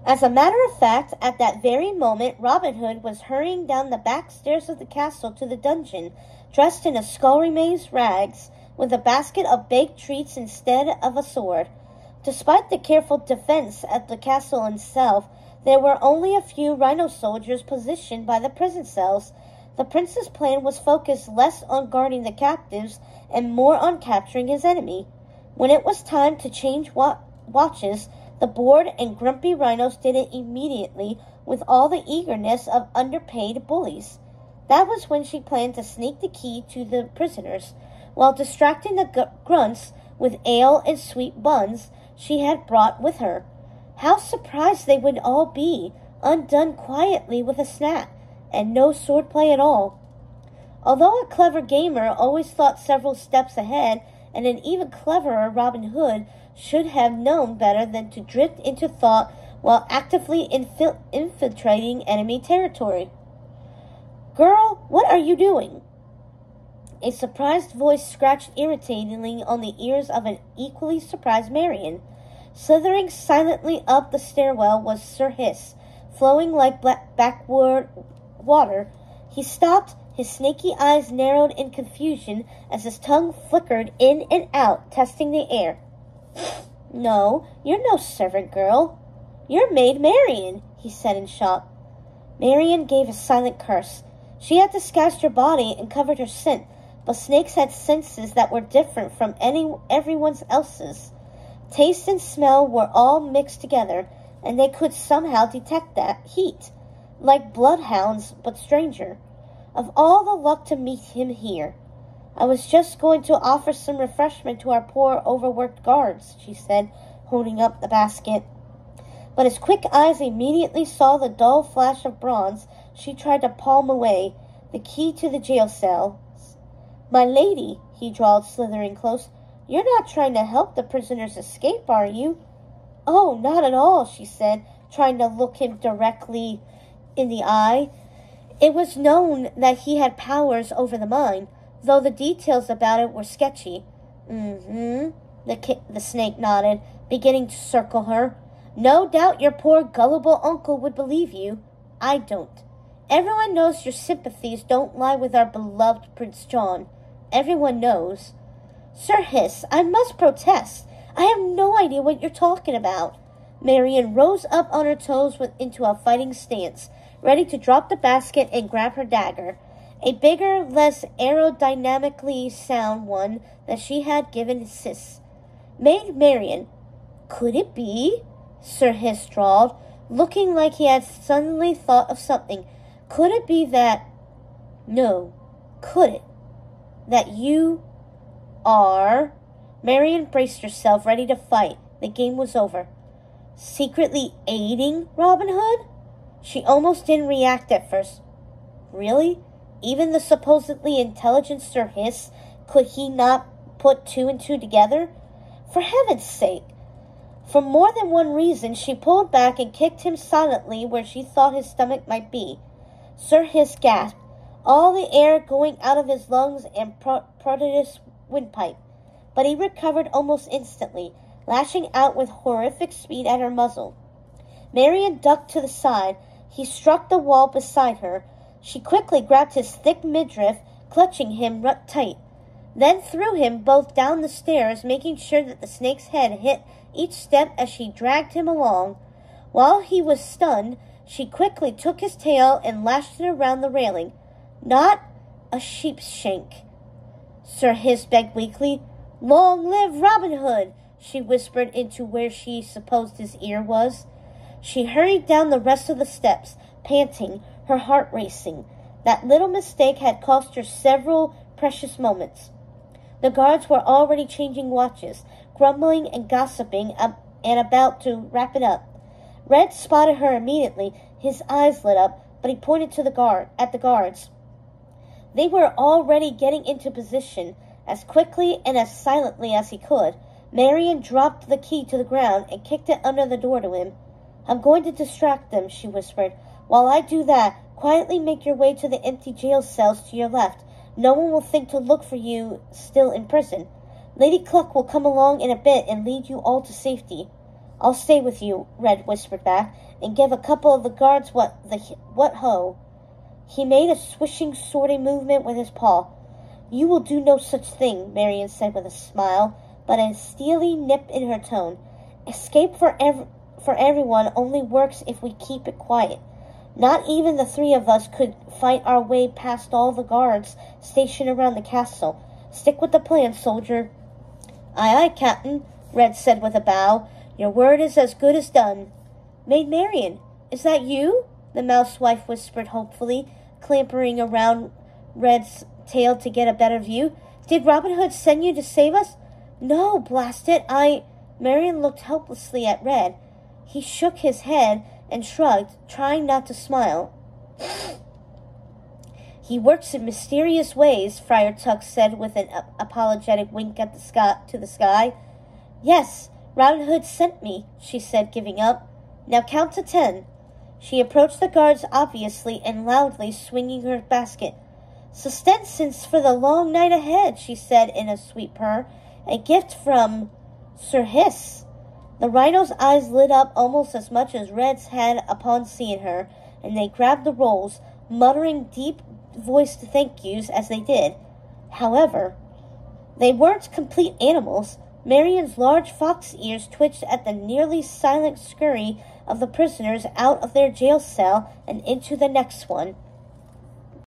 As a matter of fact, at that very moment, Robin Hood was hurrying down the back stairs of the castle to the dungeon, dressed in a scullery-maid's rags, with a basket of baked treats instead of a sword. Despite the careful defense at the castle itself, there were only a few rhino soldiers positioned by the prison cells. The prince's plan was focused less on guarding the captives and more on capturing his enemy. When it was time to change watches, the bored and grumpy rhinos did it immediately with all the eagerness of underpaid bullies. That was when she planned to sneak the key to the prisoners, while distracting the grunts with ale and sweet buns she had brought with her. How surprised they would all be, undone quietly with a snap, and no swordplay at all. Although a clever gamer always thought several steps ahead, and an even cleverer Robin Hood should have known better than to drift into thought while actively infiltrating enemy territory. "Girl, what are you doing?" A surprised voice scratched irritatingly on the ears of an equally surprised Marion. Slithering silently up the stairwell was Sir Hiss, flowing like backward water. He stopped, his snaky eyes narrowed in confusion as his tongue flickered in and out, testing the air. "No, you're no servant girl. You're Maid Marian," he said in shock. Marian gave a silent curse. She had disguised her body and covered her scent, but snakes had senses that were different from everyone else's. Taste and smell were all mixed together, and they could somehow detect that heat, like bloodhounds, but stranger. "Of all the luck to meet him here. I was just going to offer some refreshment to our poor, overworked guards," she said, holding up the basket. But his quick eyes immediately saw the dull flash of bronze she tried to palm away, the key to the jail cells. "My lady," he drawled, slithering close, "you're not trying to help the prisoners escape, are you?" "Oh, not at all," she said, trying to look him directly in the eye. It was known that he had powers over the mind, though the details about it were sketchy. The snake nodded, beginning to circle her. "No doubt your poor gullible uncle would believe you. I don't. Everyone knows your sympathies don't lie with our beloved Prince John. Everyone knows." "Sir Hiss, I must protest. I have no idea what you're talking about." Marian rose up on her toes into a fighting stance, ready to drop the basket and grab her dagger, a bigger, less aerodynamically sound one that she had given Sis. "Maid Marian, could it be?" Sir Hiss drawled, looking like he had suddenly thought of something. "Could it be that... No, could it? That you are..." Marian braced herself, ready to fight. The game was over. "Secretly aiding Robin Hood?" She almost didn't react at first. Really? Even the supposedly intelligent Sir Hiss, could he not put two and two together? For heaven's sake! For more than one reason, she pulled back and kicked him silently where she thought his stomach might be. Sir Hiss gasped, all the air going out of his lungs and prodigious windpipe. But he recovered almost instantly, lashing out with horrific speed at her muzzle. Marian ducked to the side. He struck the wall beside her. She quickly grabbed his thick midriff, clutching him tight, then threw him both down the stairs, making sure that the snake's head hit each step as she dragged him along. While he was stunned, she quickly took his tail and lashed it around the railing. "Not a sheep's shank," Sir Hiss begged weakly. "Long live Robin Hood," she whispered into where she supposed his ear was. She hurried down the rest of the steps, panting, her heart racing. That little mistake had cost her several precious moments. The guards were already changing watches, grumbling and gossiping, and about to wrap it up. Red spotted her immediately. His eyes lit up, but he pointed to at the guards. They were already getting into position. As quickly and as silently as he could, Marian dropped the key to the ground and kicked it under the door to him. "I'm going to distract them," she whispered. "While I do that, quietly make your way to the empty jail cells to your left. No one will think to look for you still in prison. Lady Cluck will come along in a bit and lead you all to safety." I'll stay with you, Red whispered back, and give a couple of the guards what ho. He made a swishing, sorting movement with his paw. You will do no such thing, Marion said with a smile, but a steely nip in her tone. Escape for everyone only works if we keep it quiet. Not even the three of us could fight our way past all the guards stationed around the castle. Stick with the plan, soldier. Aye, aye, Captain, Red said with a bow. Your word is as good as done. Maid Marian, is that you? The mousewife whispered hopefully, clampering around Red's tail to get a better view. Did Robin Hood send you to save us? No, blast it, Marian looked helplessly at Red. He shook his head and shrugged, trying not to smile. He works in mysterious ways, Friar Tuck said with an apologetic wink at to the sky. Yes, Robin Hood sent me, she said, giving up. Now count to 10. She approached the guards obviously and loudly, swinging her basket. Sustenance for the long night ahead, she said in a sweet purr. A gift from Sir Hiss. The rhino's eyes lit up almost as much as Red's had upon seeing her, and they grabbed the rolls, muttering deep-voiced thank-yous as they did. However, they weren't complete animals. Marian's large fox ears twitched at the nearly silent scurry of the prisoners out of their jail cell and into the next one.